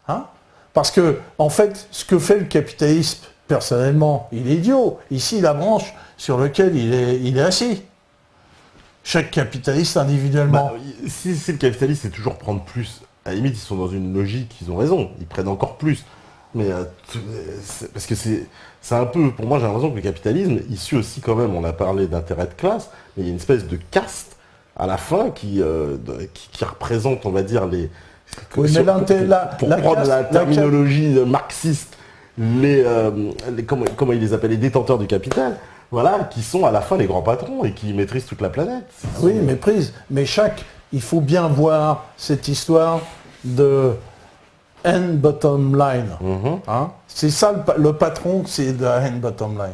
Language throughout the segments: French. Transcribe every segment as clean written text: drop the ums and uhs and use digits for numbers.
Hein? Parce que, en fait, ce que fait le capitalisme, personnellement, il est idiot. Ici, la branche sur laquelle il est assis. Chaque capitaliste individuellement. Si c'est le capitalisme, c'est toujours prendre plus. À la limite, ils sont dans une logique, ils ont raison, ils prennent encore plus. Mais parce que c'est un peu, pour moi, j'ai l'impression que le capitalisme, issu aussi quand même, on a parlé d'intérêt de classe, mais il y a une espèce de caste à la fin qui représente, on va dire, les... Oui, mais pour prendre la terminologie marxiste, comment ils les appellent, les détenteurs du capital, voilà, qui sont à la fin les grands patrons et qui maîtrisent toute la planète. Oui, méprise. Mais il faut bien voir cette histoire de end bottom line. Hein? C'est ça le patron, c'est de la end bottom line.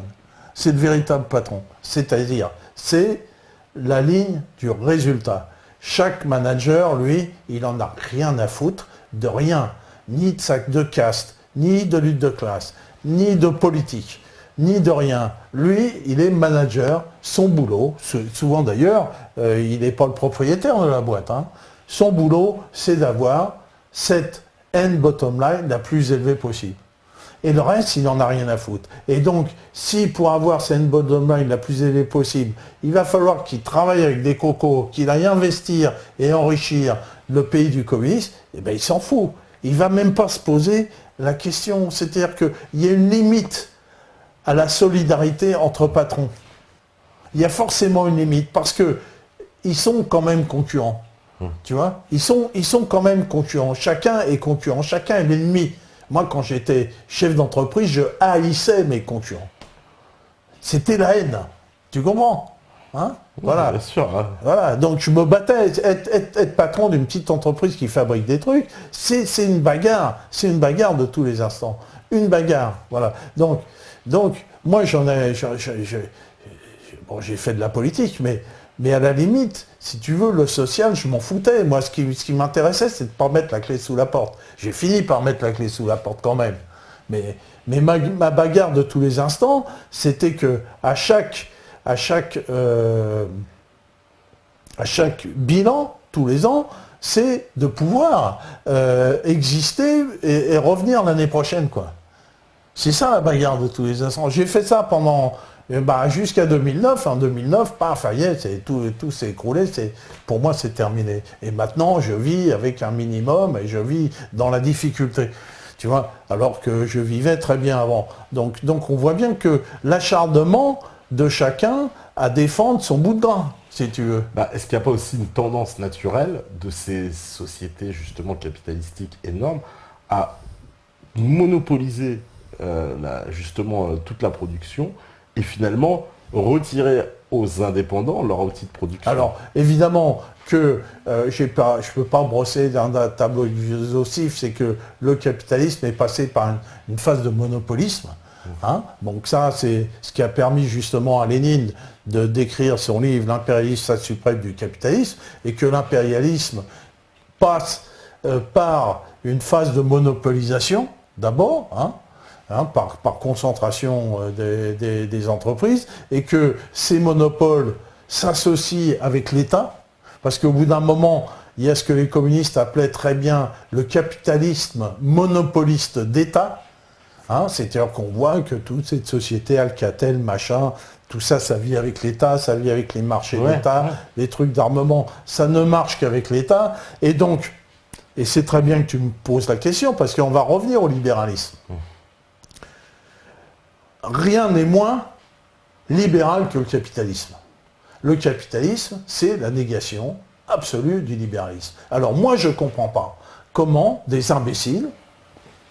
C'est le véritable patron. C'est-à-dire, c'est la ligne du résultat. Chaque manager, lui, il n'en a rien à foutre de rien. Ni de caste, ni de lutte de classe, ni de politique, ni de rien. Lui, il est manager, son boulot, souvent d'ailleurs, il n'est pas le propriétaire de la boîte. Hein. Son boulot, c'est d'avoir cette end bottom line la plus élevée possible. Et le reste, il n'en a rien à foutre. Et donc, si pour avoir cette end bottom line la plus élevée possible, il va falloir qu'il travaille avec des cocos, qu'il aille investir et enrichir le pays du communisme, eh bien, il s'en fout. Il ne va même pas se poser la question. C'est-à-dire qu'il y a une limite à la solidarité entre patrons. Il y a forcément une limite, parce qu'ils sont quand même concurrents. Tu vois, ils sont quand même concurrents. Chacun est concurrent, chacun est l'ennemi. Moi, quand j'étais chef d'entreprise, je haïssais mes concurrents. C'était la haine. Tu comprends? Hein? Voilà. Bien sûr. Hein. Voilà. Donc je me battais. Être patron d'une petite entreprise qui fabrique des trucs, c'est une bagarre. C'est une bagarre de tous les instants. Une bagarre. Voilà. Donc moi, j'ai fait de la politique, mais à la limite, si tu veux, le social, je m'en foutais. Moi, ce qui m'intéressait, c'est de ne pas mettre la clé sous la porte. J'ai fini par mettre la clé sous la porte quand même. Mais ma bagarre de tous les instants, c'était que à chaque bilan, tous les ans, c'est de pouvoir exister et revenir l'année prochaine, quoi. C'est ça la bagarre de tous les instants. J'ai fait ça pendant... jusqu'à 2009, en 2009, ça y est, tout s'est écroulé, pour moi c'est terminé. Et maintenant je vis avec un minimum et je vis dans la difficulté, tu vois, alors que je vivais très bien avant. Donc on voit bien que l'acharnement de chacun à défendre son bout de gras, si tu veux. Est-ce qu'il n'y a pas aussi une tendance naturelle de ces sociétés justement capitalistiques énormes à monopoliser justement toute la production et finalement retirer aux indépendants leur outil de production? Alors, évidemment que je ne peux pas brosser d'un tableau exhaustif, c'est que le capitalisme est passé par une phase de monopolisme. Hein. Donc ça, c'est ce qui a permis justement à Lénine de décrire son livre « L'impérialisme, stade suprême du capitalisme » et que l'impérialisme passe par une phase de monopolisation, d'abord, par concentration des entreprises, et que ces monopoles s'associent avec l'État, parce qu'au bout d'un moment, il y a ce que les communistes appelaient très bien le capitalisme monopoliste d'État, c'est-à-dire qu'on voit que toute cette société, Alcatel, machin, tout ça, ça vit avec l'État, ça vit avec les marchés d'État, les trucs d'armement, ça ne marche qu'avec l'État, et donc, et c'est très bien que tu me poses la question, parce qu'on va revenir au libéralisme. Rien n'est moins libéral que le capitalisme. Le capitalisme, c'est la négation absolue du libéralisme. Alors moi, je ne comprends pas comment des imbéciles,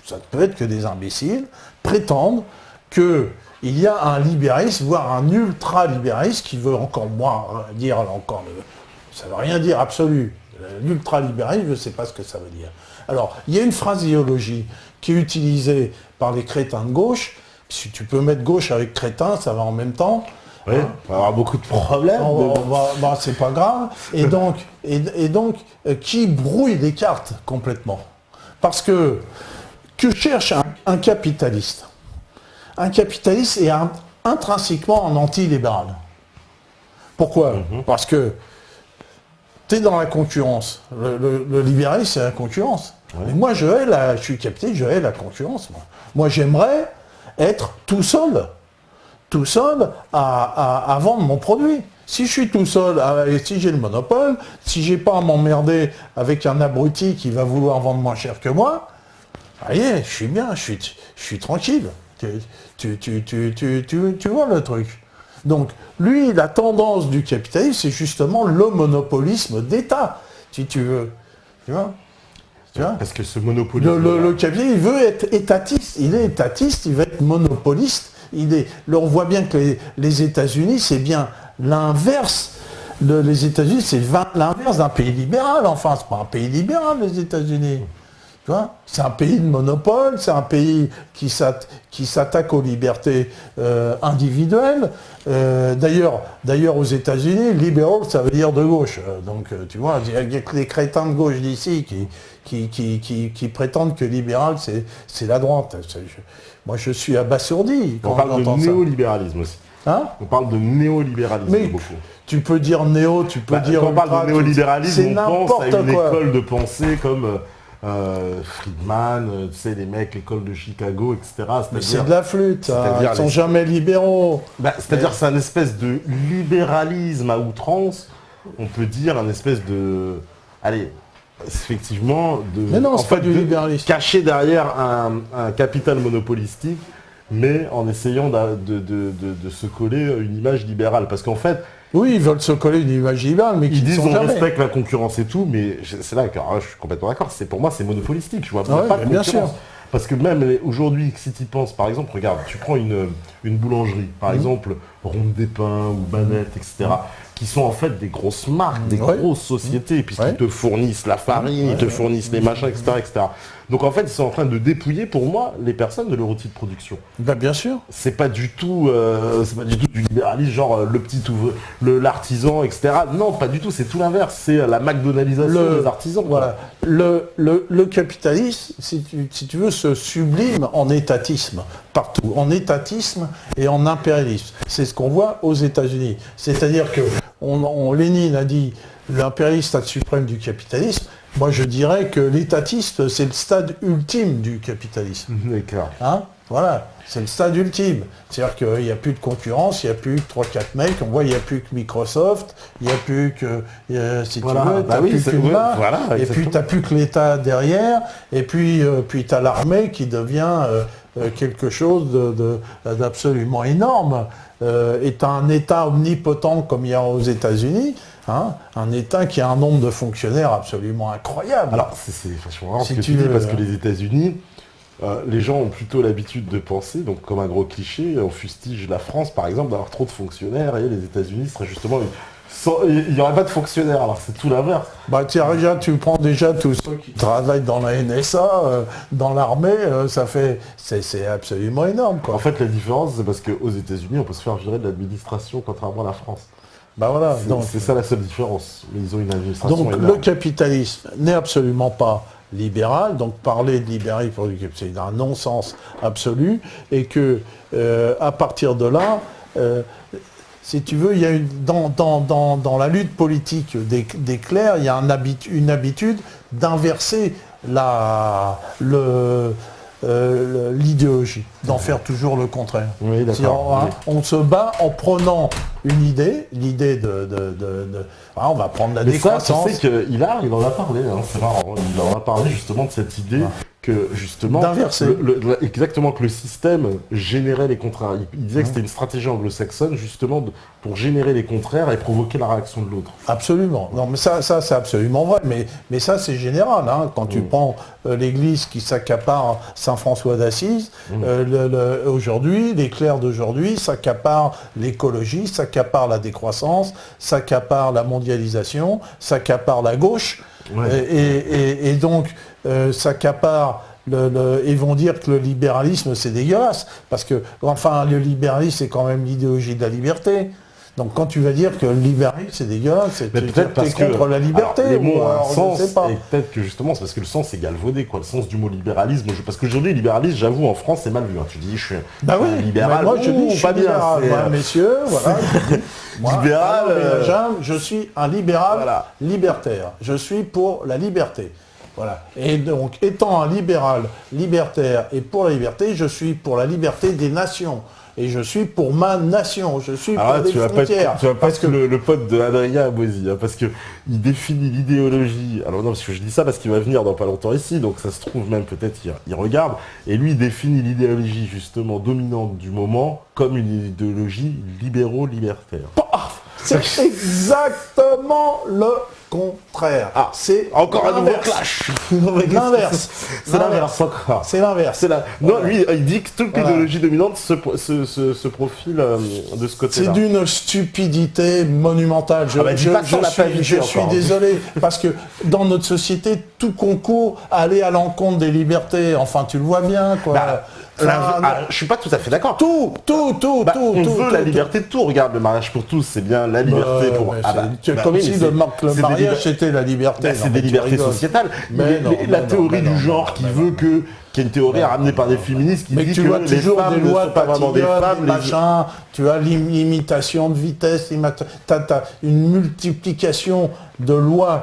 ça ne peut être que des imbéciles, prétendent qu'il y a un libéralisme, voire un ultra-libéralisme, qui veut encore moins dire, ça ne veut rien dire absolu. L'ultralibéralisme, je ne sais pas ce que ça veut dire. Alors, il y a une phraséologie qui est utilisée par les crétins de gauche. Si tu peux mettre gauche avec crétin, ça va en même temps. Oui, on va avoir beaucoup de problèmes. C'est pas grave. Et donc, qui brouille les cartes complètement. Parce que cherche un capitaliste? Un capitaliste est intrinsèquement un anti-libéral. Pourquoi? Parce que tu es dans la concurrence. Le libéralisme, c'est la concurrence. Mais moi, je suis capitaliste, je hais la concurrence. Moi j'aimerais être tout seul à vendre mon produit. Si je suis tout seul, et si j'ai le monopole, si j'ai pas à m'emmerder avec un abruti qui va vouloir vendre moins cher que moi, ça y est, je suis bien, je suis tranquille. Tu vois le truc. Donc, lui, la tendance du capitalisme, c'est justement le monopolisme d'État, si tu veux. Tu vois ? Parce que ce monopolisme... Le capitaliste, il veut être étatiste. Il est étatiste, il veut être monopoliste. Là, on voit bien que les États-Unis, c'est bien l'inverse. Les États-Unis, c'est l'inverse d'un pays libéral. Enfin, c'est pas un pays libéral, les États-Unis. Tu vois, c'est un pays de monopole, c'est un pays qui s'attaque aux libertés individuelles. D'ailleurs, aux États-Unis, libéral, ça veut dire de gauche. Donc, tu vois, il y a que les crétins de gauche d'ici qui prétendent que libéral, c'est la droite. Moi, je suis abasourdi quand on parle j'entends de ça. néolibéralisme aussi. Hein ? On parle de néolibéralisme Mais beaucoup. tu peux dire néo, tu peux dire... Quand on parle de néolibéralisme, on pense à une école de pensée comme Friedman, tu sais, les mecs, l'école de Chicago, etc. Mais c'est de la flûte, ils sont jamais libéraux. C'est-à-dire c'est un espèce de libéralisme à outrance, on peut dire un espèce de... Allez, effectivement, mais non, c'est pas du libéralisme. Caché derrière un capital monopolistique, mais en essayant de se coller une image libérale. Parce qu'en fait... Oui, ils veulent se coller une image libérale, mais ils disent on respecte la concurrence et tout, mais c'est là que je suis complètement d'accord. Pour moi, c'est monopolistique. Je vois pas de concurrence. Bien sûr. Parce que même aujourd'hui, si tu y penses, par exemple, regarde, tu prends une boulangerie, par exemple, Ronde des Pins ou Banette, etc., qui sont en fait des grosses marques, des grosses sociétés, puisqu'ils te fournissent la farine, ils te fournissent les machins, etc. Donc en fait, ils sont en train de dépouiller, pour moi, les personnes de leur outil de production. Bien sûr. C'est pas du tout du libéralisme, genre le petit ouvrier, l'artisan, etc. Non, pas du tout, c'est tout l'inverse. C'est la McDonaldisation des artisans. Voilà. Le capitalisme, si tu veux, se sublime en étatisme, partout. En étatisme et en impérialisme. C'est ce qu'on voit aux États-Unis. C'est-à-dire que Lénine a dit l'impérialiste stade suprême du capitalisme. Moi, je dirais que l'étatiste, c'est le stade ultime du capitalisme. D'accord. Voilà, c'est le stade ultime. C'est-à-dire qu'il n'y a plus de concurrence, il n'y a plus que 3-4 mecs, on voit, il n'y a plus que Microsoft, il n'y a plus que, si tu veux, tu n'as plus qu'une main, et puis tu n'as plus que l'État derrière, et puis tu as l'armée qui devient quelque chose d'absolument énorme. Et tu as un État omnipotent comme il y a aux États-Unis, un État qui a un nombre de fonctionnaires absolument incroyable. Alors, c'est vachement rare ce que tu dis, parce que les États-Unis, les gens ont plutôt l'habitude de penser, donc comme un gros cliché, on fustige la France par exemple d'avoir trop de fonctionnaires, et les États-Unis seraient justement... il n'y aurait pas de fonctionnaires, alors c'est tout l'inverse. Tu prends déjà tous ceux qui travaillent dans la NSA, dans l'armée, c'est absolument énorme, quoi. En fait, la différence, c'est parce qu'aux États-Unis, on peut se faire virer de l'administration, contrairement à la France. Voilà, c'est ça la seule différence. Mais ils ont une administration donc énorme. Le capitalisme n'est absolument pas libéral, donc parler de libéralisme, c'est un non-sens absolu, et que à partir de là, si tu veux, il y a dans la lutte politique des clercs, il y a une habitude d'inverser l'idéologie, d'en faire toujours le contraire. Oui, d'accord. Oui. On se bat en prenant une idée, l'idée on va prendre la décroissance. Ça, tu sais qu'il il en a parlé, c'est marrant, il en a parlé justement de cette idée que justement, d'inverser. Exactement, que le système générait les contraires. Il disait que c'était une stratégie anglo-saxonne justement pour générer les contraires et provoquer la réaction de l'autre. Absolument. Non, mais ça c'est absolument vrai. Mais ça c'est général. Quand tu prends l'Église qui s'accapare Saint François d'Assise, aujourd'hui, les clercs d'aujourd'hui s'accaparent l'écologie, s'accaparent la décroissance, s'accaparent la mondialisation, s'accaparent la gauche, et donc s'accaparent ils vont dire que le libéralisme c'est dégueulasse, parce que le libéralisme c'est quand même l'idéologie de la liberté. Donc quand tu vas dire que le libéralisme c'est dégueulasse, c'est peut-être parce que contre la liberté. Alors, les mots ont un sens, je sais pas. et peut-être que justement c'est parce que le sens est galvaudé, quoi, le sens du mot libéralisme. Parce qu'aujourd'hui libéralisme, j'avoue, en France c'est mal vu. Tu dis je suis un libéral, moi je dis je suis pas libéral. bien. Messieurs, voilà. Libéral. Je suis un libéral libertaire. Je suis pour la liberté. Voilà. Et donc, étant un libéral, libertaire et pour la liberté, je suis pour la liberté des nations. Et je suis pour ma nation, je suis pour les frontières. Tu vas pas être le pote de Adrien Aboisi, hein, parce que il définit l'idéologie. Alors non, parce que je dis ça parce qu'il va venir dans pas longtemps ici, donc ça se trouve même peut-être il regarde. Et lui, il définit l'idéologie justement dominante du moment comme une idéologie libéraux-libertaire. C'est exactement le contraire. Ah, c'est encore un nouveau clash. L'inverse. C'est l'inverse encore. C'est l'inverse. Non, lui, il dit que toute l'idéologie dominante se profile de ce côté-là. C'est d'une stupidité monumentale. Je suis désolé, parce que dans notre société, tout concourt à aller à l'encontre des libertés. Enfin, tu le vois bien, quoi. Je suis pas tout à fait d'accord. On veut la liberté de tout. Regarde, le mariage pour tous, c'est bien la liberté pour... comme si le mariage c'était la liberté. C'est des libertés sociétales. Mais la théorie du genre qui veut que... qui est une théorie ramenée par des féministes qui dit que les femmes ne sont pas vraiment des femmes, machin, tu as l'imitation de vitesse, t'as une multiplication de lois.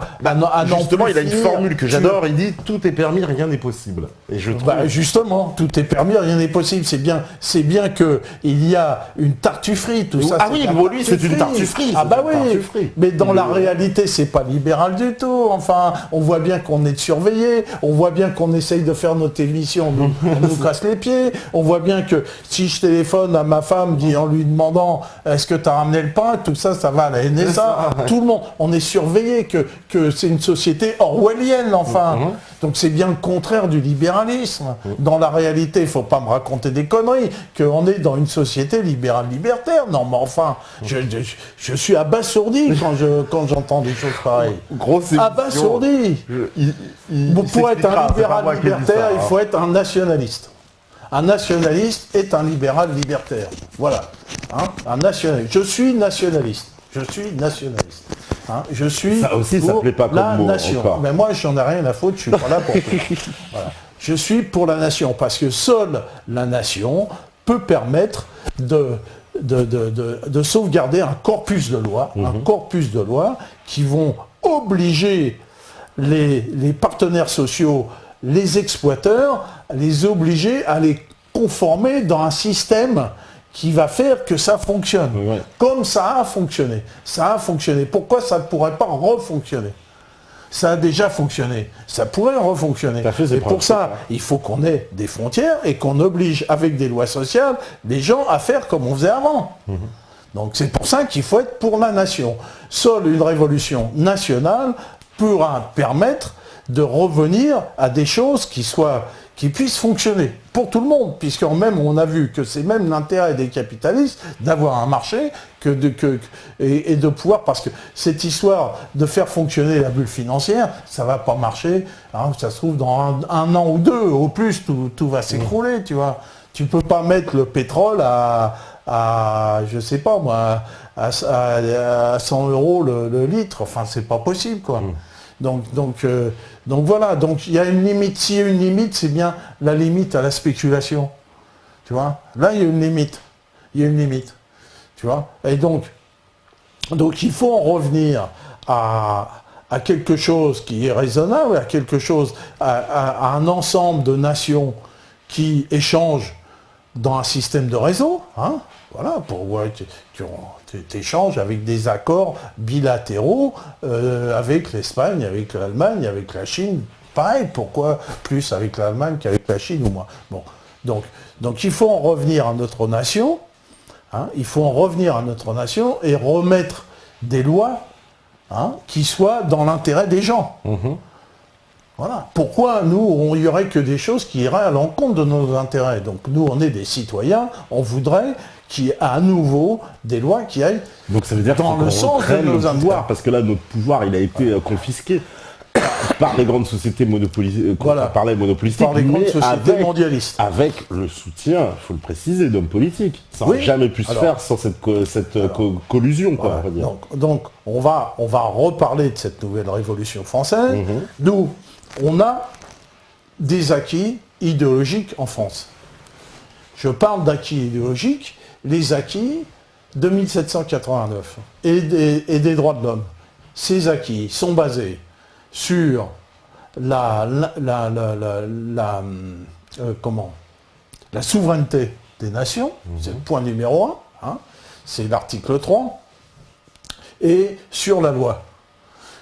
Justement, il a une formule que j'adore, il dit « tout est permis, rien n'est possible ». Et je trouve... justement, tout est permis, rien n'est possible. C'est bien qu'il y a une tartufferie, tout ça. Ah oui, pour lui, c'est une tartufferie. Ah bah oui, mais dans la réalité, c'est pas libéral du tout. Enfin, on voit bien qu'on est surveillé, on voit bien qu'on essaye de faire notre émission, on nous casse les pieds. On voit bien que si je téléphone à ma femme en lui demandant « est-ce que tu as ramené le pain ?» tout ça, ça va à la NSA. Tout le monde, on est surveillé, que c'est une société orwellienne, enfin. Donc c'est bien le contraire du libéralisme. Dans la réalité, il ne faut pas me raconter des conneries, qu'on est dans une société libérale-libertaire. Non, mais enfin, je suis abasourdi quand j'entends des choses pareilles. Abasourdi. Pour être un libéral-libertaire, il faut être un nationaliste. Un nationaliste est un libéral-libertaire. Voilà. Un nationaliste. Je suis nationaliste. Je suis ça aussi, pour ça plaît pas comme la mot, nation. encore. Mais moi, j'en ai rien à foutre, je suis pas là pour tout. Voilà. Je suis pour la nation, parce que seule la nation peut permettre de sauvegarder un corpus de lois, qui vont obliger les partenaires sociaux, les exploiteurs, les obliger à les conformer dans un système qui va faire que ça fonctionne. Ouais. Comme ça a fonctionné. Ça a fonctionné. Pourquoi ça ne pourrait pas refonctionner ? Ça a déjà fonctionné. Ça pourrait refonctionner. Et pour ça, il faut qu'on ait des frontières et qu'on oblige, avec des lois sociales, les gens à faire comme on faisait avant. Donc c'est pour ça qu'il faut être pour la nation. Seule une révolution nationale pourra permettre de revenir à des choses qui puissent fonctionner pour tout le monde, puisque même on a vu que c'est même l'intérêt des capitalistes d'avoir un marché et de pouvoir, parce que cette histoire de faire fonctionner la bulle financière, ça va pas marcher, ça se trouve dans un an ou deux, au plus tout va s'écrouler, tu vois. Tu peux pas mettre le pétrole à je sais pas moi, à 100 € le litre, enfin c'est pas possible, quoi. Donc voilà, donc il y a une limite. S'il y a une limite, c'est bien la limite à la spéculation. Tu vois ? Là, il y a une limite. Tu vois ? Et donc il faut en revenir à quelque chose qui est raisonnable, à quelque chose, à un ensemble de nations qui échangent dans un système de réseau. Voilà, tu échanges avec des accords bilatéraux avec l'Espagne, avec l'Allemagne, avec la Chine. Pareil, pourquoi plus avec l'Allemagne qu'avec la Chine ou moi ? Bon, donc il faut en revenir à notre nation. Il faut en revenir à notre nation et remettre des lois qui soient dans l'intérêt des gens. Voilà. Pourquoi nous, il n'y aurait que des choses qui iraient à l'encontre de nos intérêts ? Donc nous, on est des citoyens, on voudrait qu'il y ait à nouveau des lois qui aillent donc ça veut dire dans le sens de nos intérêts. Parce que là, notre pouvoir, il a été confisqué par les grandes sociétés monopolisées, par les monopolistiques, par les grandes sociétés mondialistes. Avec le soutien, il faut le préciser, d'hommes politiques. Ça n'aurait jamais pu se faire sans cette collusion, quoi, on va dire. Donc on va reparler de cette nouvelle révolution française, d'où on a des acquis idéologiques en France. Je parle d'acquis idéologiques, les acquis de 1789 et des droits de l'homme. Ces acquis sont basés sur la souveraineté des nations, c'est le point numéro 1, hein, c'est l'article 3, et sur la loi.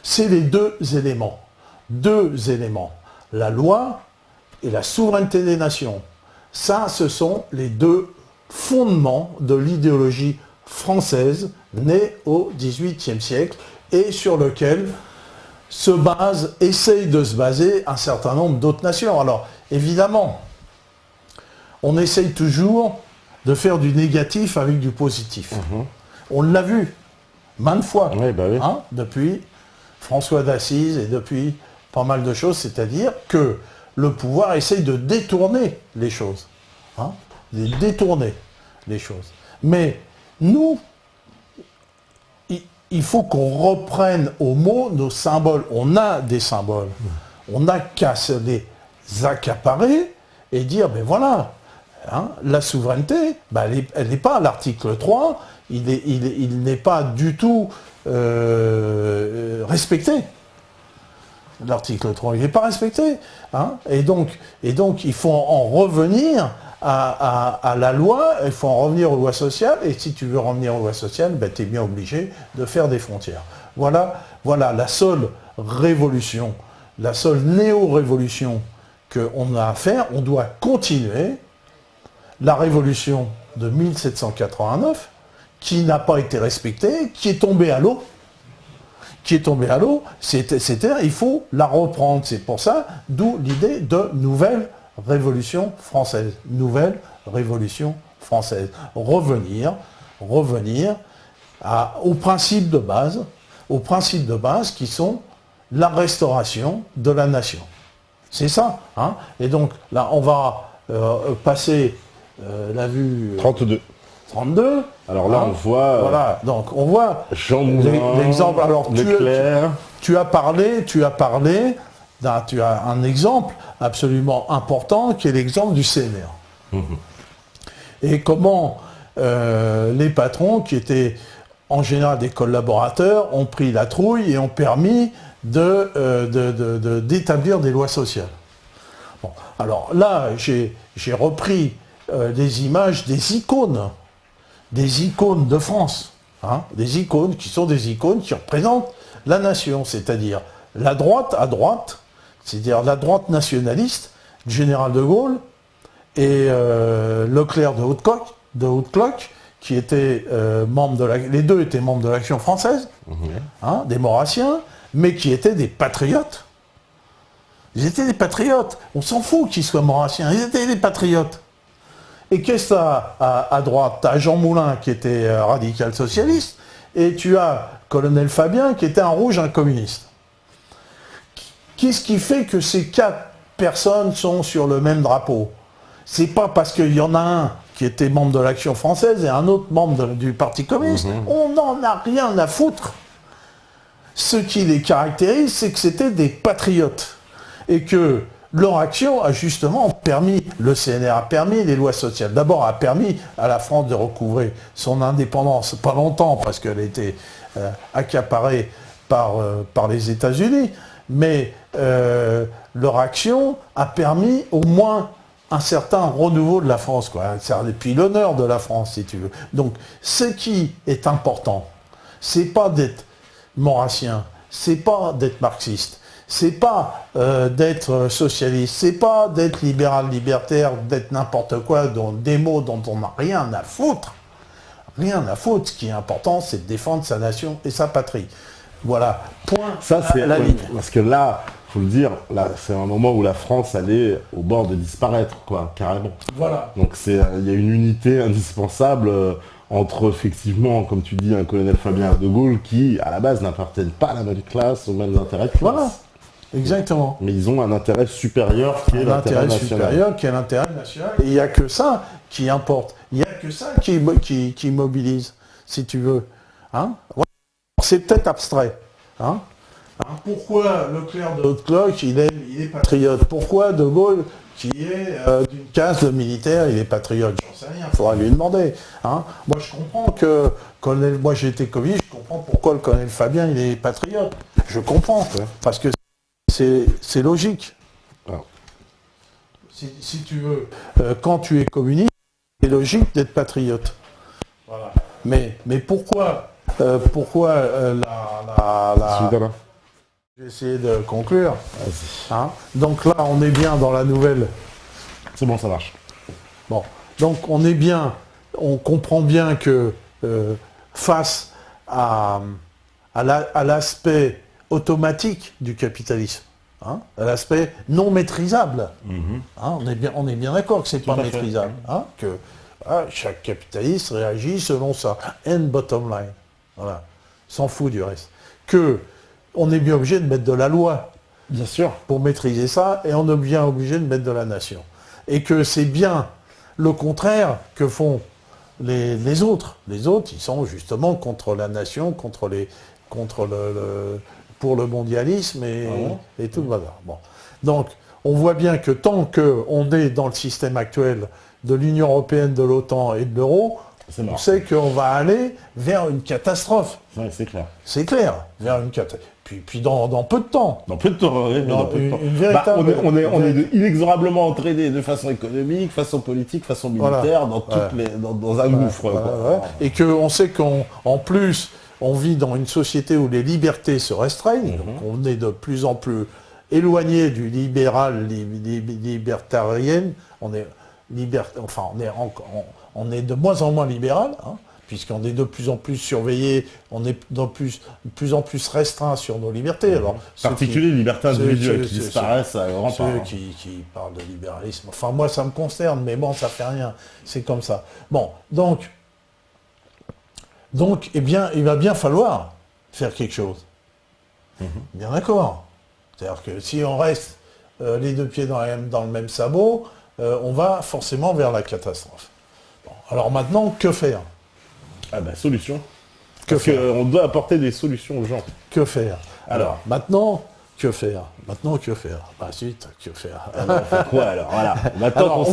C'est les deux éléments. La loi et la souveraineté des nations. Ça, ce sont les deux fondements de l'idéologie française née au XVIIIe siècle et sur lequel essayent de se baser un certain nombre d'autres nations. Alors, évidemment, on essaye toujours de faire du négatif avec du positif. On l'a vu maintes fois, Oui, bah oui. hein, depuis François d'Assise et depuis pas mal de choses, c'est-à-dire que le pouvoir essaye de détourner les choses. Hein, de détourner les choses. Mais nous, il faut qu'on reprenne au mot nos symboles. On a des symboles. On n'a qu'à se les accaparer et dire, ben voilà, hein, la souveraineté, ben elle n'est pas à l'article 3, il n'est pas du tout respecté. L'article 3, il n'est pas respecté. Hein, et donc, il faut en revenir à la loi, il faut en revenir aux lois sociales, et si tu veux revenir aux lois sociales, ben, tu es bien obligé de faire des frontières. Voilà la seule révolution, la seule néo-révolution qu'on a à faire. On doit continuer la révolution de 1789, qui n'a pas été respectée, qui est tombée à l'eau. C'est-à-dire il faut la reprendre. C'est pour ça, d'où l'idée de nouvelle révolution française. Nouvelle révolution française. Revenir aux principes de base qui sont la restauration de la nation. C'est ça. Hein, et donc là, on va passer la vue 32. Alors là, on voit... voilà, donc on voit Jean Moulin, l'exemple. Alors Leclerc. tu as un exemple absolument important qui est l'exemple du CNR. Et comment les patrons, qui étaient en général des collaborateurs, ont pris la trouille et ont permis d'établir des lois sociales. Bon, alors là, j'ai repris des images, des icônes de France, hein, des icônes qui représentent la nation, c'est-à-dire la droite à droite, c'est-à-dire la droite nationaliste du général de Gaulle et Leclerc de Haute-Cloque, qui était les deux étaient membres de l'Action française, hein, des Maurassiens, mais qui étaient des patriotes. Ils étaient des patriotes. On s'en fout qu'ils soient Maurassiens, ils étaient des patriotes. Et qu'est-ce que ça à droite? Tu as Jean Moulin qui était radical socialiste, et tu as Colonel Fabien qui était un rouge, un communiste. Qu'est-ce qui fait que ces 4 personnes sont sur le même drapeau? C'est pas parce qu'il y en a un qui était membre de l'Action française et un autre membre du Parti communiste. On n'en a rien à foutre. Ce qui les caractérise, c'est que c'était des patriotes. Et que leur action a justement permis, le CNR a permis les lois sociales. D'abord, a permis à la France de recouvrer son indépendance, pas longtemps, parce qu'elle a été accaparée par les États-Unis, mais leur action a permis au moins un certain renouveau de la France, quoi. Et puis l'honneur de la France, si tu veux. Donc, ce qui est important, c'est pas d'être maurassien, c'est pas d'être marxiste, c'est pas d'être socialiste, c'est pas d'être libéral, libertaire, d'être n'importe quoi, des mots dont on n'a rien à foutre. Rien à foutre. Ce qui est important, c'est de défendre sa nation et sa patrie. Voilà. Point. Ça, c'est la ligne. Parce que là, faut le dire, là, c'est un moment où la France allait au bord de disparaître, quoi, carrément. Voilà. Donc il y a une unité indispensable entre, effectivement, comme tu dis, un colonel Fabien de Gaulle qui, à la base, n'appartiennent pas à la même classe, aux mêmes intérêts que classe. Voilà. Exactement. Mais ils ont un intérêt supérieur qui est l'intérêt national. Supérieur qui est l'intérêt national. Et il n'y a que ça qui importe. Il n'y a que ça qui mobilise, si tu veux. Hein, voilà. C'est peut-être abstrait. Hein. Pourquoi Leclerc de Haute-Cloque, il est patriote? Pourquoi De Gaulle, qui est d'une caste de militaire, il est patriote? J'en sais rien, il faudra lui demander. Hein. Moi, je comprends que, moi j'ai été communiste, je comprends pourquoi le colonel Fabien, il est patriote. Je comprends, parce que c'est logique. Alors. Si tu veux, quand tu es communiste, c'est logique d'être patriote. Voilà. Mais pourquoi Celui-là. Je vais essayer de conclure. Vas-y. Hein. Donc là, on est bien dans la nouvelle. C'est bon, ça marche. Bon, donc on est bien, on comprend bien que face à l'aspect automatique du capitalisme, hein, à l'aspect non maîtrisable, hein, on est bien d'accord que c'est pas maîtrisable, hein, que chaque capitaliste réagit selon sa end bottom line, voilà, s'en fout du reste, que on est bien obligé de mettre de la loi, bien sûr, pour maîtriser ça, et on est bien obligé de mettre de la nation, et que c'est bien le contraire que font les autres. Les autres, ils sont justement contre la nation, pour le mondialisme et tout le bazar. Bon. Donc, on voit bien que tant qu'on est dans le système actuel de l'Union européenne, de l'OTAN et de l'euro, on sait qu'on va aller vers une catastrophe. Ouais, c'est clair. C'est clair, vers une catastrophe. Puis dans peu de temps. Dans peu de temps, oui. Une véritable... on est inexorablement entraîné de façon économique, façon politique, façon militaire, dans un gouffre. Voilà. Et qu'on sait qu'en plus, on vit dans une société où les libertés se restreignent, donc on est de plus en plus éloigné du libéral, libertarien, on est de moins en moins libéral, hein, puisqu'on est de plus en plus surveillé, on est de plus en plus restreint sur nos libertés. Alors, particulier liberté individuelle qui disparaissent à grand part. Ceux qui parlent de libéralisme, enfin moi ça me concerne, mais bon, ça fait rien, c'est comme ça. Bon, donc, eh bien, il va bien falloir faire quelque chose. Bien d'accord. C'est-à-dire que si on reste les deux pieds dans le même sabot, on va forcément vers la catastrophe. Bon, alors maintenant, que faire? Ah ben, solution. Parce qu'on doit apporter des solutions aux gens. Que faire? Alors, maintenant, que faire? Ensuite, que faire? Alors, on fait quoi alors? Voilà. Maintenant, alors,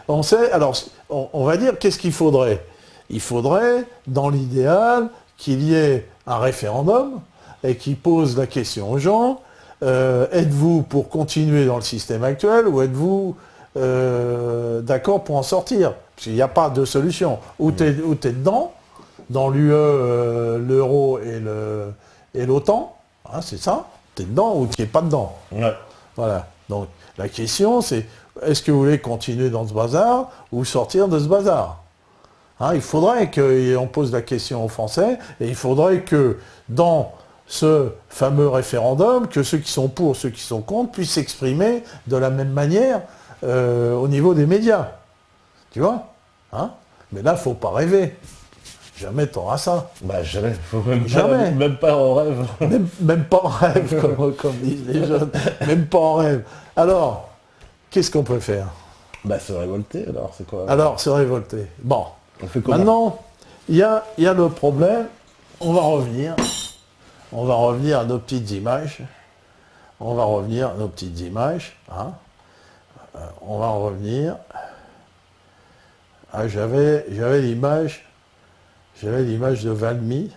on sait, alors, on va dire, qu'est-ce qu'il faudrait? Il faudrait, dans l'idéal, qu'il y ait un référendum et qui pose la question aux gens, êtes-vous pour continuer dans le système actuel ou êtes-vous d'accord pour en sortir? Parce qu'il n'y a pas de solution. Ou tu es dedans, dans l'UE, l'euro et l'OTAN, hein, c'est ça, tu es dedans ou tu n'es pas dedans. Ouais. Voilà. Donc la question c'est, est-ce que vous voulez continuer dans ce bazar ou sortir de ce bazar? Hein, il faudrait qu'on pose la question aux Français et il faudrait que dans ce fameux référendum, que ceux qui sont pour, ceux qui sont contre puissent s'exprimer de la même manière au niveau des médias. Tu vois, hein? Mais là, il ne faut pas rêver. Jamais tu auras ça. Bah jamais, faut même pas en rêve. Même pas en rêve, comme disent les jeunes. Même pas en rêve. Alors, qu'est-ce qu'on peut faire? Bah se révolter, alors c'est quoi? Alors, se révolter. Bon. On fait comment? Maintenant, il y a le problème. On va revenir à nos petites images. Hein. On va revenir. Ah, j'avais l'image de Valmy.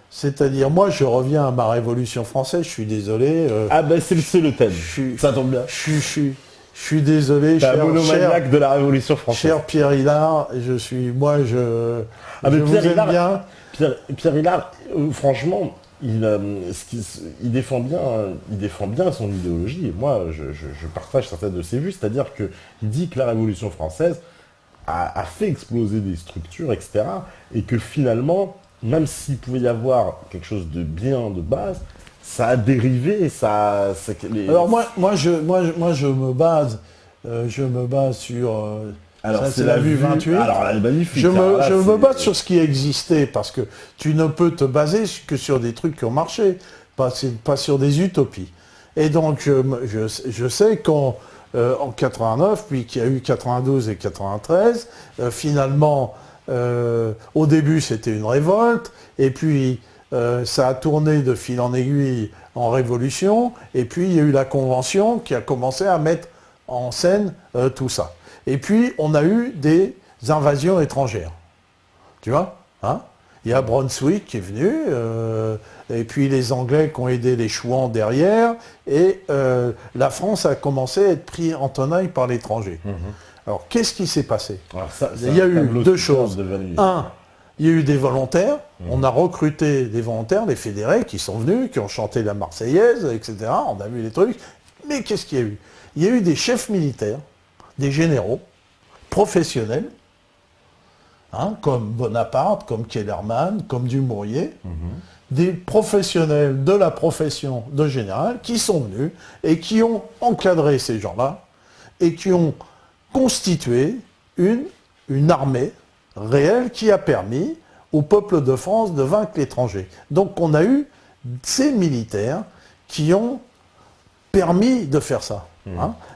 C'est-à-dire, moi, je reviens à ma Révolution française, je suis désolé. Ah ben, c'est le thème, ça tombe bien. Je suis désolé, cher monomaniaque de la Révolution française. Cher Pierre Hillard, je vous aime bien. Pierre Hillard, franchement, il défend bien son idéologie. Et moi, je partage certaines de ses vues, c'est-à-dire qu'il dit que la Révolution française a fait exploser des structures, etc. Et que finalement, même s'il pouvait y avoir quelque chose de bien de base, ça a dérivé, Alors moi je me base sur alors c'est la vue 28. Alors elle est magnifique. Je me base sur ce qui existait parce que tu ne peux te baser que sur des trucs qui ont marché, pas sur des utopies. Et donc je sais qu'en 89, puis qu'il y a eu 92 et 93, finalement au début c'était une révolte et puis ça a tourné de fil en aiguille en révolution, et puis il y a eu la Convention qui a commencé à mettre en scène tout ça. Et puis on a eu des invasions étrangères. Tu vois, hein? Il y a Brunswick qui est venu, et puis les Anglais qui ont aidé les Chouans derrière, et la France a commencé à être pris en tenaille par l'étranger. Alors, qu'est-ce qui s'est passé? Il y a eu deux choses. Un, il y a eu des volontaires. On a recruté des volontaires, les fédérés, qui sont venus, qui ont chanté la Marseillaise, etc. On a vu les trucs. Mais qu'est-ce qu'il y a eu? Il y a eu des chefs militaires, des généraux, professionnels, comme Bonaparte, comme Kellermann, comme Dumouriez, des professionnels de la profession de général qui sont venus et qui ont encadré ces gens-là et qui ont constitué une armée réelle qui a permis au peuple de France de vaincre l'étranger. Donc on a eu ces militaires qui ont permis de faire ça.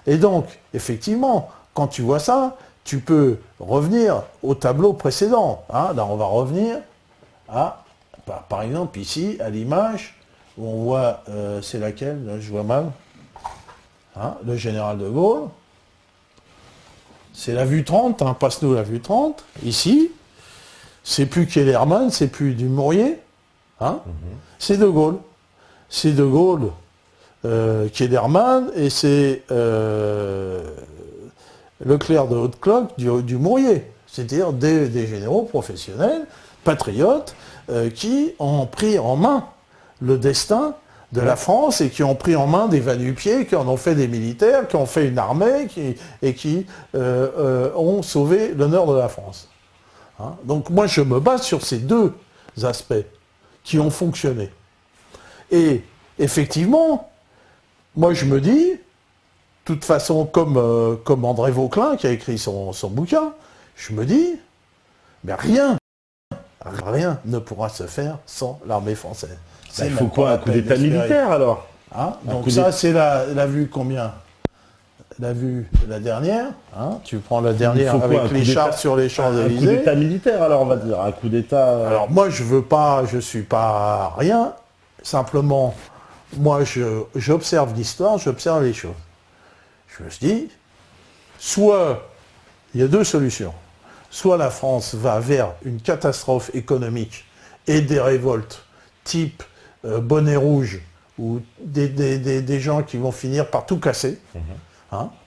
Et donc, effectivement, quand tu vois ça, tu peux revenir au tableau précédent. Là, on va revenir à, par exemple, ici, à l'image, où on voit, c'est laquelle? Là, je vois mal. Le général de Gaulle. C'est la vue 30, passe-nous la vue 30. Ici, c'est plus Kellermann, c'est plus Dumouriez. C'est de Gaulle. C'est de Gaulle, Kellermann, et c'est Leclerc de Haute-Cloque, Dumouriez. C'est-à-dire des généraux professionnels, patriotes, qui ont pris en main le destin de la France et qui ont pris en main des va-nu-pieds, qui en ont fait des militaires, qui ont fait une armée et qui ont sauvé l'honneur de la France. Donc moi je me base sur ces deux aspects qui ont fonctionné. Et effectivement, moi je me dis, de toute façon comme André Vauquelin qui a écrit son bouquin, je me dis, mais rien ne pourra se faire sans l'armée française. Il faut quoi, un coup d'état militaire alors? Donc ça c'est la vue combien? La vue, la dernière, tu prends la dernière avec les chars sur les Champs-Élysées. Un coup d'état militaire alors on va dire, un coup d'état... Alors moi je suis pas rien, simplement moi j'observe l'histoire, j'observe les choses. Je me dis, soit il y a deux solutions, soit la France va vers une catastrophe économique et des révoltes type bonnet rouge, ou des gens qui vont finir par tout casser,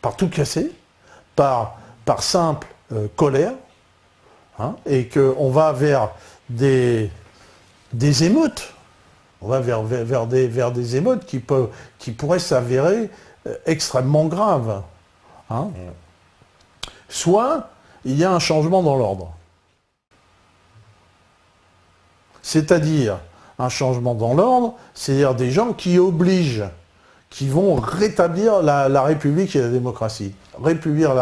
par tout casser, par simple colère, et qu'on va vers des émeutes, on va vers des émeutes qui pourraient s'avérer extrêmement graves. Soit il y a un changement dans l'ordre. C'est-à-dire un changement dans l'ordre, c'est-à-dire des gens qui obligent, qui vont rétablir la République et la démocratie, rétablir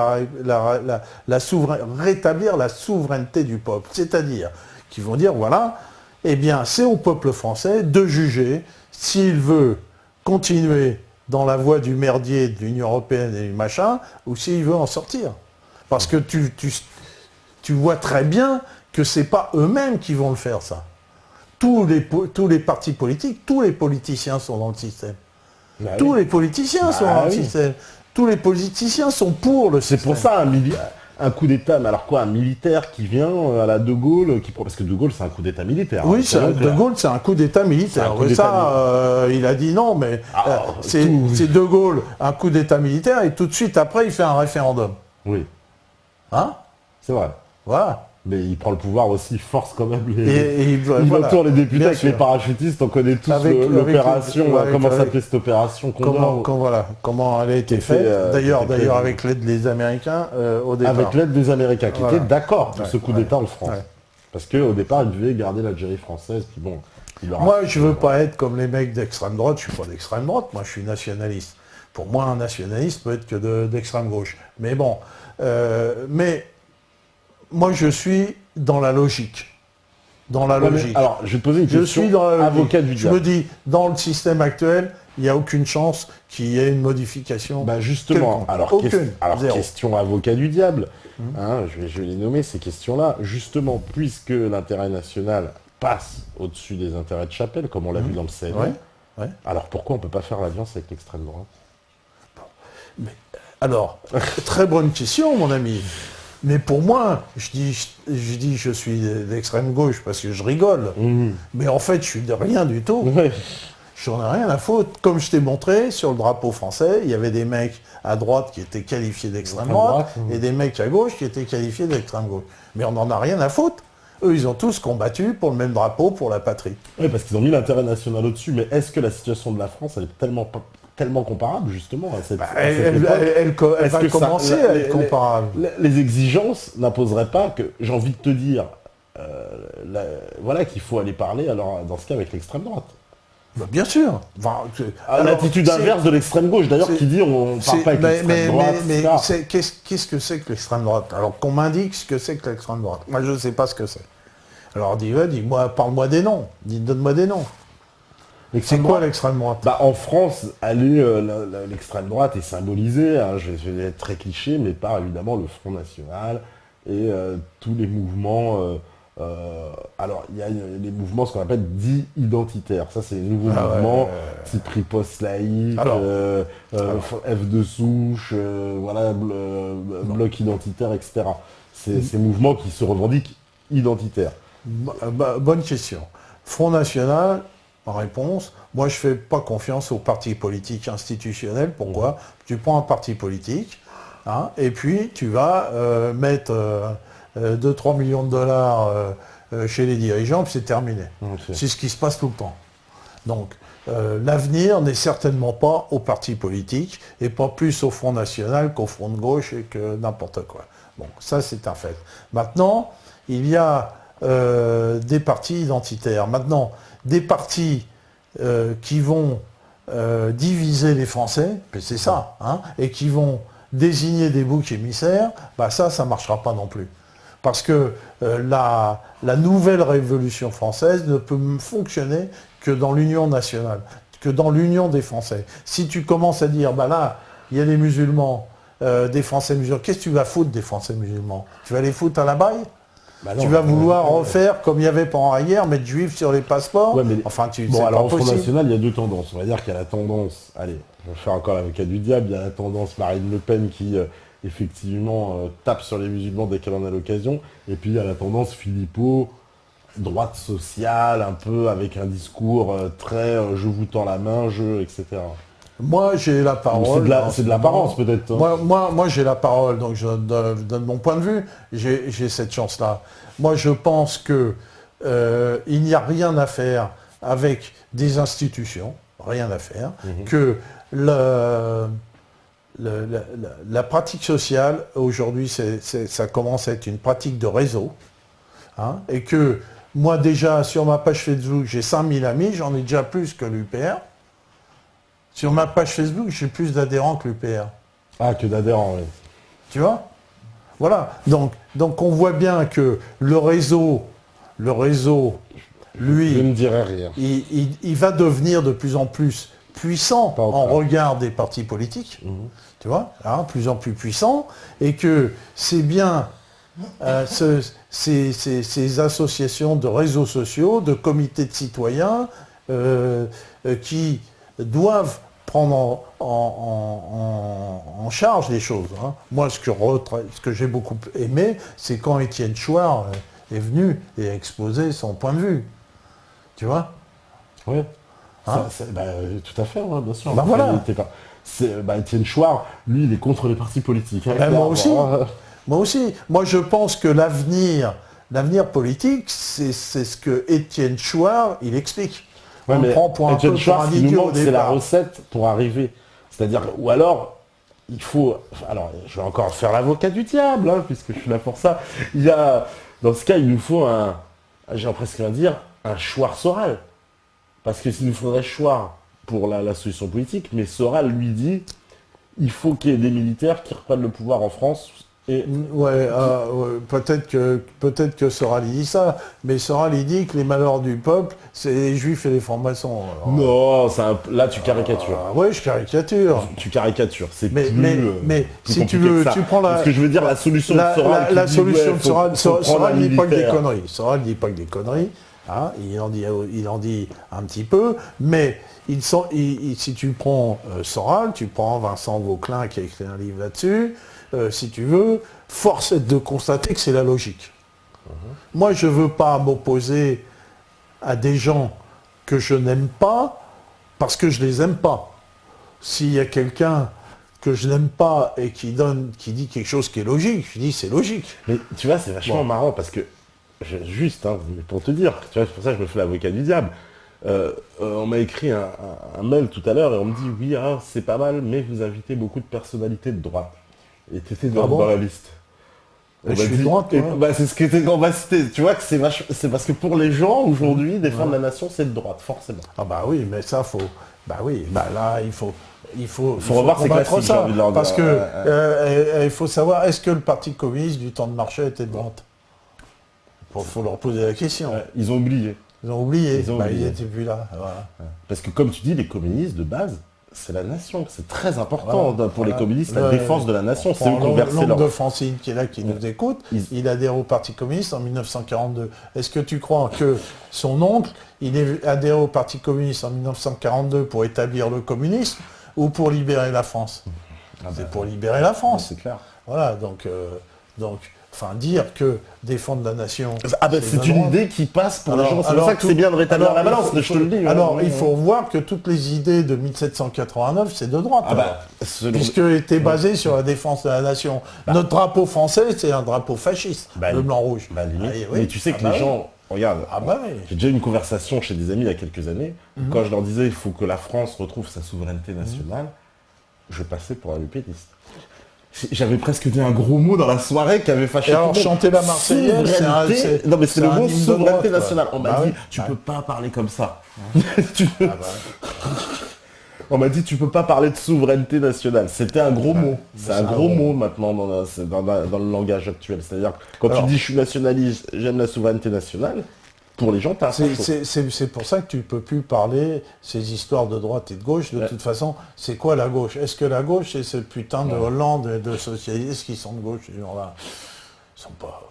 la souveraineté du peuple, c'est-à-dire qui vont dire, voilà, eh bien c'est au peuple français de juger s'il veut continuer dans la voie du merdier de l'Union européenne et du machin, ou s'il veut en sortir. Parce que tu vois très bien que c'est pas eux-mêmes qui vont le faire, ça. Tous les partis politiques, tous les politiciens sont dans le système. Tous les politiciens sont dans le système. Tous les politiciens sont pour le système. C'est pour ça un coup d'État, mais alors quoi, un militaire qui vient à la De Gaulle, parce que De Gaulle c'est un coup d'État militaire. Oui, De Gaulle c'est un coup d'État militaire. Il a dit non, mais c'est De Gaulle, un coup d'État militaire, et tout de suite après il fait un référendum. Oui. C'est vrai. Voilà. Mais il prend le pouvoir aussi, il force quand même il entoure les députés avec les parachutistes, on connaît tous l'opération, comment s'appelait cette opération comment elle a été faite, d'ailleurs avec l'aide des Américains au départ. Avec l'aide des Américains, qui étaient d'accord pour ce coup d'État en France. Parce qu'au départ, ils devaient garder l'Algérie française, puis bon... Moi, je veux pas être comme les mecs d'extrême droite, je suis pas d'extrême droite, moi je suis nationaliste. Pour moi, un nationaliste peut être que d'extrême gauche. Mais bon, moi, je suis dans la logique. Alors, je vais te poser une question. Je suis dans la avocat du diable. Je me dis, dans le système actuel, il n'y a aucune chance qu'il y ait une modification. Justement, question avocat du diable. Je vais les nommer, ces questions-là. Justement, puisque l'intérêt national passe au-dessus des intérêts de Chapelle, comme on l'a vu dans le CNR, alors pourquoi on ne peut pas faire l'alliance avec l'extrême droite? Alors, très bonne question, mon ami. Mais pour moi, je dis je suis d'extrême gauche parce que je rigole. Mais en fait, je suis de rien du tout. Ouais. J'en ai rien à foutre. Comme je t'ai montré, sur le drapeau français, il y avait des mecs à droite qui étaient qualifiés d'extrême droite et des mecs à gauche qui étaient qualifiés d'extrême gauche. Mais on n'en a rien à foutre. Eux, ils ont tous combattu pour le même drapeau, pour la patrie. Oui, parce qu'ils ont mis l'intérêt national au-dessus. Mais est-ce que la situation de la France, elle est tellement comparable, justement, à cette, Elle va commencer à être comparable. Les exigences n'imposeraient pas que, j'ai envie de te dire, voilà, qu'il faut aller parler, alors, dans ce cas, avec l'extrême droite. Bah, bien sûr. L'attitude inverse de l'extrême gauche, d'ailleurs, qui dit on ne parle pas avec l'extrême droite. Mais qu'est-ce que c'est que l'extrême droite? Alors qu'on m'indique ce que c'est que l'extrême droite. Moi, je ne sais pas ce que c'est. Alors dis-moi, parle-moi des noms. Donne-moi des noms. C'est quoi l'extrême droite? En France, l'extrême droite est symbolisée, hein, je vais être très cliché, mais par évidemment le Front National et tous les mouvements. Alors, il y a les mouvements, ce qu'on appelle dits identitaires. Ça, c'est les nouveaux mouvements, type riposte laïque, F de souche, voilà, bloc identitaire, etc. C'est ces mouvements qui se revendiquent identitaires. Bonne question. Front National, en réponse, moi, je ne fais pas confiance aux partis politiques institutionnels. Pourquoi? Tu prends un parti politique, hein, et puis tu vas mettre 2-3 millions de dollars chez les dirigeants, puis c'est terminé. Okay. C'est ce qui se passe tout le temps. Donc, l'avenir n'est certainement pas aux partis politiques, et pas plus au Front National qu'au Front de gauche et que n'importe quoi. Bon, ça c'est un fait. Maintenant, il y a des partis identitaires. Maintenant, des partis qui vont diviser les Français, c'est ça, hein, et qui vont désigner des boucs émissaires, ça ne marchera pas non plus. Parce que la nouvelle révolution française ne peut fonctionner que dans l'union nationale, que dans l'union des Français. Si tu commences à dire, là, il y a des musulmans, des Français musulmans, qu'est-ce que tu vas foutre des Français musulmans? Tu vas les foutre à la baille? Tu vas vouloir refaire, comme il y avait pendant hier, mettre juifs sur les passeports? Enfin, alors au Front National, il y a deux tendances. On va dire qu'il y a la tendance, allez, je vais faire encore l'avocat du diable, il y a la tendance Marine Le Pen qui... effectivement, tape sur les musulmans dès qu'elle en a l'occasion. Et puis il y a la tendance Philippot, droite sociale, un peu avec un discours très je vous tends la main, etc. Moi j'ai la parole. C'est de l'apparence peut-être. Hein. Moi j'ai la parole, donc je donne mon point de vue. J'ai cette chance-là. Moi je pense que il n'y a rien à faire avec des institutions, rien à faire, que la pratique sociale, aujourd'hui, ça commence à être une pratique de réseau. Hein, et que moi, déjà, sur ma page Facebook, j'ai 5000 amis, j'en ai déjà plus que l'UPR. Sur ma page Facebook, j'ai plus d'adhérents que l'UPR. Ah, que d'adhérents, oui. Tu vois? Voilà. Donc, on voit bien que le réseau, lui, je ne dirais rien. Il va devenir de plus en plus puissant en regard des partis politiques, tu vois, hein, plus en plus puissant, et que c'est bien ces associations de réseaux sociaux, de comités de citoyens, qui doivent prendre en charge les choses. Hein. Moi, ce que j'ai beaucoup aimé, c'est quand Étienne Chouard est venu et a exposé son point de vue. Tu vois? Oui. Hein, tout à fait, ouais, bien sûr. Voilà. Étienne Chouard, lui, il est contre les partis politiques. Hein, moi aussi. Moi aussi. Moi, je pense que l'avenir politique, c'est ce que Étienne Chouard, il explique. Ouais, on prend pour Étienne Chouard, ce qui nous manque, c'est la recette pour arriver. C'est-à-dire, ou alors, il faut... Alors, je vais encore faire l'avocat du diable, hein, puisque je suis là pour ça. Dans ce cas, il nous faut j'ai presque à dire, un Chouard-Soral. Parce que s'il nous faudrait Chouard pour la solution politique, mais Soral lui dit il faut qu'il y ait des militaires qui reprennent le pouvoir en France. Et... peut-être que Soral il dit ça, mais Soral il dit que les malheurs du peuple, c'est les juifs et les francs-maçons. Non, là tu caricatures. Oui, je caricature. Tu caricatures, c'est mais si tu veux, tu prends Parce que je veux dire, la solution de Soral... La solution de Soral, Soral dit pas que des conneries. Soral dit pas que des conneries. Hein, il en dit un petit peu, mais si tu prends Soral, tu prends Vincent Vauquelin qui a écrit un livre là-dessus, si tu veux, force est de constater que c'est la logique. Moi, je ne veux pas m'opposer à des gens que je n'aime pas parce que je les aime pas. S'il y a quelqu'un que je n'aime pas et qui dit quelque chose qui est logique, je dis c'est logique. Mais tu vois, c'est vachement marrant parce que, juste, hein, pour te dire, tu vois, c'est pour ça que je me fais l'avocat du diable. On m'a écrit un mail tout à l'heure et on me dit, oui, c'est pas mal, mais vous invitez beaucoup de personnalités de droite. Et tu étais dans la liste. Je suis de droite, c'est ce que on va citer. Tu vois que c'est parce que pour les gens, aujourd'hui, défendre la nation, c'est de droite, forcément. Ah bah oui, mais ça, là, il faut revoir ces combattre classiques, ça, j'ai envie de leur dire. parce que il faut savoir, est-ce que le Parti communiste du temps de Marchais était de droite? Il faut leur poser la question. Ouais, ils ont oublié. Ils ont oublié. Ils n'étaient plus là. Voilà. Parce que comme tu dis, les communistes, de base, c'est la nation. C'est très important pour les communistes, la défense de la nation. C'est eux qui ont versé l'oncle leur... de Francine qui est là, qui nous écoute, il adhère au Parti communiste en 1942. Est-ce que tu crois que son oncle, il est adhéré au Parti communiste en 1942 pour établir le communisme ou pour libérer la France? C'est pour libérer la France. C'est clair. Voilà, donc, dire que défendre la nation... c'est une idée qui passe pour les gens. C'est pour ça que c'est bien de rétablir la balance, je te le dis. Il faut voir que toutes les idées de 1789, c'est de droite. Puisque était basé sur la défense de la nation. Notre drapeau français, c'est un drapeau fasciste, le blanc-rouge. Mais tu sais que les gens... Regarde, j'ai déjà eu une conversation chez des amis il y a quelques années. Quand je leur disais il faut que la France retrouve sa souveraineté nationale, je passais pour un UPiste. J'avais presque dit un gros mot dans la soirée qui avait fâché tout le monde. Chanter la Marseillaise, c'est le mot souveraineté nationale. On m'a dit, tu peux pas parler comme ça. On m'a dit, tu peux pas parler de souveraineté nationale. C'était un gros mot. C'est un gros mot maintenant dans le langage actuel. C'est-à-dire, quand tu dis je suis nationaliste, j'aime la souveraineté nationale, pour les gens, t'as c'est pour ça que tu ne peux plus parler ces histoires de droite et de gauche. De toute façon, c'est quoi la gauche? Est-ce que la gauche, c'est ce putain de Hollande et de socialistes qui sont de gauche? Ces gens-là, ils sont pas...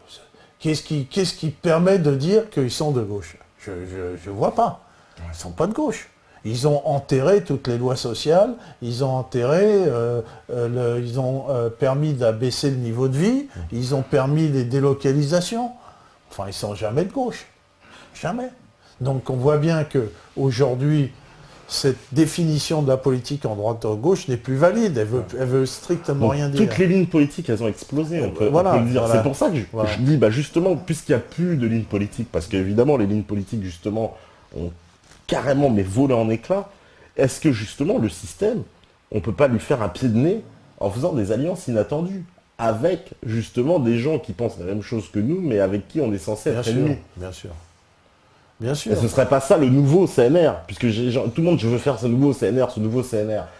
Qu'est-ce qui permet de dire qu'ils sont de gauche? Je vois pas. Ils sont pas de gauche. Ils ont enterré toutes les lois sociales, ils ont enterré, ils ont permis d'abaisser le niveau de vie, ils ont permis les délocalisations. Enfin, ils sont jamais de gauche. Jamais. Donc on voit bien qu'aujourd'hui, cette définition de la politique en droite-gauche n'est plus valide. Elle veut strictement rien dire. Toutes les lignes politiques, elles ont explosé, on peut le dire. C'est pour ça que je dis, justement, puisqu'il n'y a plus de lignes politiques, parce qu'évidemment, les lignes politiques, justement, ont carrément volé en éclats, est-ce que, justement, le système, on ne peut pas lui faire un pied de nez en faisant des alliances inattendues avec, justement, des gens qui pensent la même chose que nous, mais avec qui on est censé être ennemis? Bien sûr. Bien sûr. Et ce serait pas ça le nouveau CNR, puisque tout le monde veut faire ce nouveau CNR.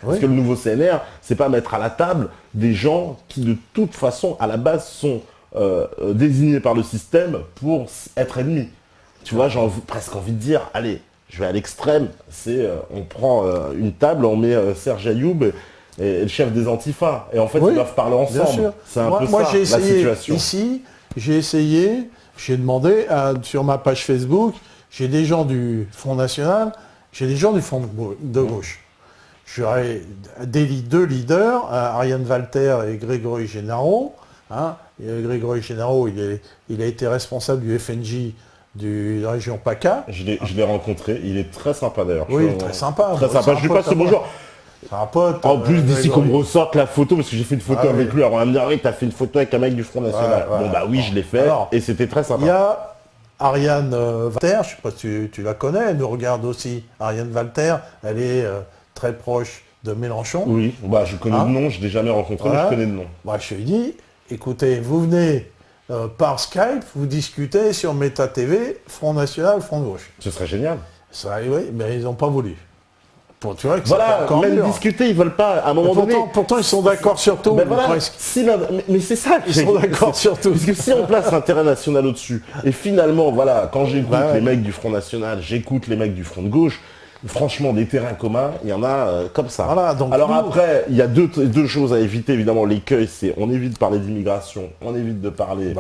Parce que le nouveau CNR, c'est pas mettre à la table des gens qui de toute façon, à la base, sont désignés par le système pour être ennemis. Tu vois, j'ai presque envie de dire, allez, je vais à l'extrême, on prend une table, on met Serge Ayoub et le chef des Antifas. Et en fait, ils doivent parler ensemble. C'est un peu ça, la situation. Ici, j'ai demandé sur ma page Facebook, j'ai des gens du Front National, j'ai des gens du Front de gauche. J'aurais deux leaders, Ariane Walter et Grégory Génaro. Grégory Génaro, il a été responsable du FNJ de la région PACA. Je l'ai rencontré, il est très sympa d'ailleurs. Oui, très sympa. Très sympa, je lui passe le bonjour. Un pote, en plus, d'ici qu'on me ressorte la photo, parce que j'ai fait une photo avec lui, alors on va me dire, oui, t'as fait une photo avec un mec du Front National. Je l'ai fait, et c'était très sympa. Il y a Ariane Walter, je ne sais pas si tu la connais, elle nous regarde aussi. Ariane Walter, elle est très proche de Mélenchon. Oui, je connais le nom, je ne l'ai jamais rencontré, mais je connais le nom. Je lui dis, écoutez, vous venez par Skype, vous discutez sur Meta TV, Front National, Front de gauche. Ce serait génial. Oui, mais ils n'ont pas voulu. Tu vois que même discuter, ils veulent pas, à un moment donné... Pourtant, ils sont d'accord sur tout, presque. Mais c'est ça ils sont d'accord sur tout. Parce que si on place l'intérêt national au-dessus, et finalement, quand j'écoute les mecs du Front National, j'écoute les mecs du Front de gauche, franchement, des terrains communs, il y en a comme ça. Après, il y a deux choses à éviter, évidemment. L'écueil, c'est on évite de parler d'immigration, on évite de parler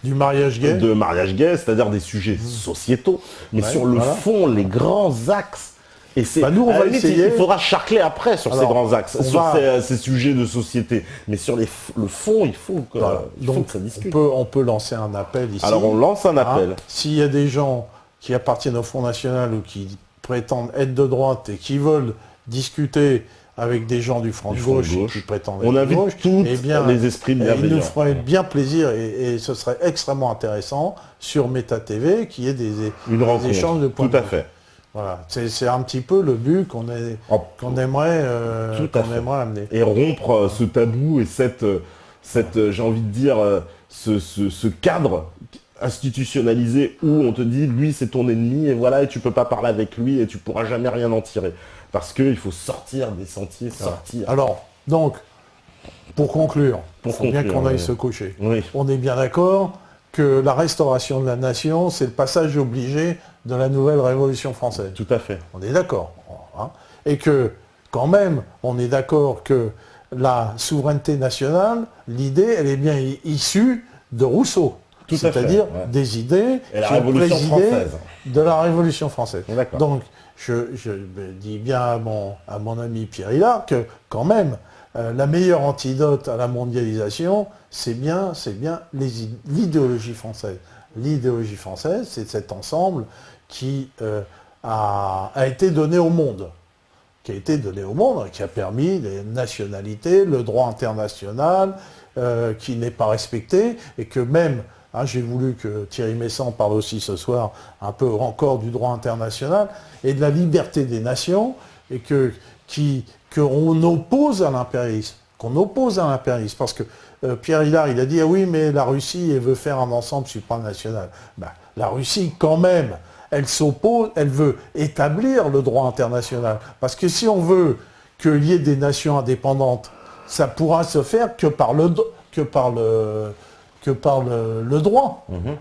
Du mariage gay. de mariage gay, c'est-à-dire des sujets sociétaux, mais Ouais, sur le voilà. fond, les grands axes. Et c'est, Bah, nous, on à la va limite, essayer. il faudra charcler après sur ces Alors, grands axes, on sur va- ces sujets de société. Mais sur le fond, il faut que, Voilà. il faut Donc, que ça discute. on peut lancer un appel ici. Alors on lance un Hein, appel. S'il y a des gens qui appartiennent au Front National ou qui prétendent être de droite et qui veulent discuter avec des gens du Front de gauche qui prétendent On être de gauche, invite tous eh bien, les esprits il nous bienveillants. ferait bien plaisir et ce serait extrêmement intéressant sur Meta TV qu'il y ait des Une rencontre, échanges de points tout de à vue. fait. Voilà, c'est un petit peu le but qu'on Oh, aimerait, Tout à fait. amener. Et rompre ce tabou et cette j'ai envie de dire, ce cadre institutionnalisé où on te dit, lui c'est ton ennemi et voilà, et tu peux pas parler avec lui et tu pourras jamais rien en tirer. Parce qu'il faut sortir des sentiers, sortir. Alors, donc, pour conclure, il faut bien conclure, qu'on aille oui. se coucher. Oui, On est bien d'accord que la restauration de la nation, c'est le passage obligé de la nouvelle Révolution française. tout à fait. On est d'accord. Hein. Et que, quand même, on est d'accord que la souveraineté nationale, l'idée, elle est bien issue de Rousseau. Tout à fait, C'est-à-dire ouais. des idées Et la qui ont Révolution présidé française. de la Révolution française. D'accord. Donc, je dis bien à mon ami Pierre Hillard que, quand même, la meilleure antidote à la mondialisation, c'est bien l'idéologie française. L'idéologie française, c'est cet ensemble qui a été donné au monde. Qui a permis les nationalités, le droit international, qui n'est pas respecté, et que même, hein, j'ai voulu que Thierry Messant parle aussi ce soir un peu encore du droit international, et de la liberté des nations, et qu'on oppose à l'impérialisme. Parce que Pierre Hillard, il a dit, ah oui, mais la Russie, elle veut faire un ensemble supranational. Ben, la Russie, quand même, elle s'oppose, elle veut établir le droit international. Parce que si on veut qu'il y ait des nations indépendantes, ça pourra se faire que par le droit.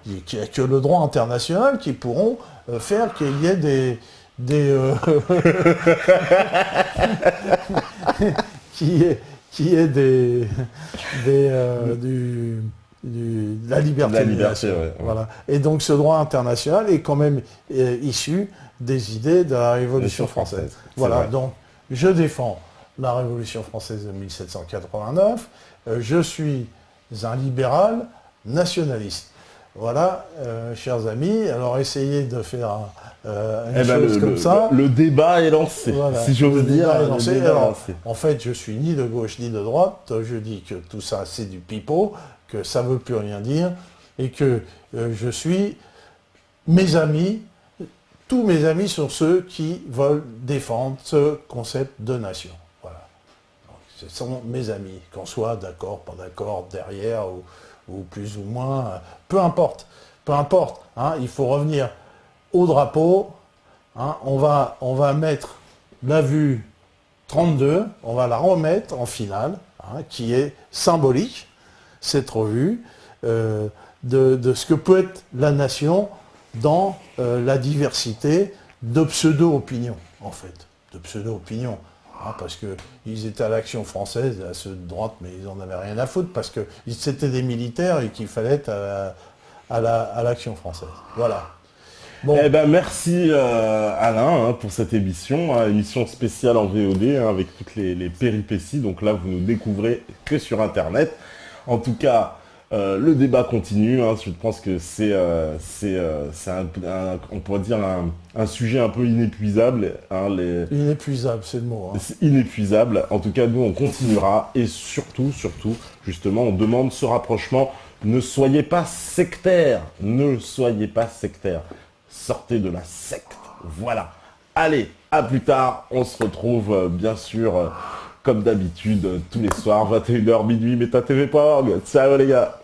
Il n'y a que le droit international qui pourront faire qu'il y ait de la liberté des nations. Ouais. Voilà. Et donc ce droit international est quand même issu des idées de la Révolution française. Voilà, vrai. donc je défends la Révolution française de 1789, je suis un libéral nationaliste. Voilà, chers amis, alors essayez de faire une chose comme ça. Le débat est lancé, Voilà, si j'ose le dire. débat est le lancé. débat est Alors, lancé. en fait, je suis ni de gauche ni de droite. Je dis que tout ça, c'est du pipeau, que ça ne veut plus rien dire, et que je suis mes amis. Tous mes amis sont ceux qui veulent défendre ce concept de nation. Voilà. Donc, ce sont mes amis, qu'on soit d'accord, pas d'accord, derrière ou plus ou moins, peu importe. Peu importe. Hein, il faut revenir au drapeau. Hein, on va mettre la vue 32, on va la remettre en finale, hein, qui est symbolique, cette revue, de ce que peut être la nation dans la diversité de pseudo-opinions, en fait. De pseudo-opinions. Hein, parce qu'ils étaient à l'Action française, à ceux de droite, mais ils n'en avaient rien à foutre, parce que c'était des militaires et qu'il fallait être à l'Action française. Voilà. Bon. Eh ben merci Alain hein, pour cette émission, hein, émission spéciale en VOD hein, avec toutes les péripéties. Donc là, vous nous découvrez que sur Internet. En tout cas, le débat continue. Hein, je pense que c'est on pourrait dire un sujet un peu inépuisable. Hein, Inépuisable, c'est le mot. Hein. C'est inépuisable. En tout cas, nous, on continuera. Et surtout, justement, on demande ce rapprochement. Ne soyez pas sectaires. Ne soyez pas sectaires. Sortez de la secte. Voilà. Allez, à plus tard. On se retrouve, bien sûr, comme d'habitude, tous les soirs, 21h, minuit, MetaTV.org. Ciao les gars.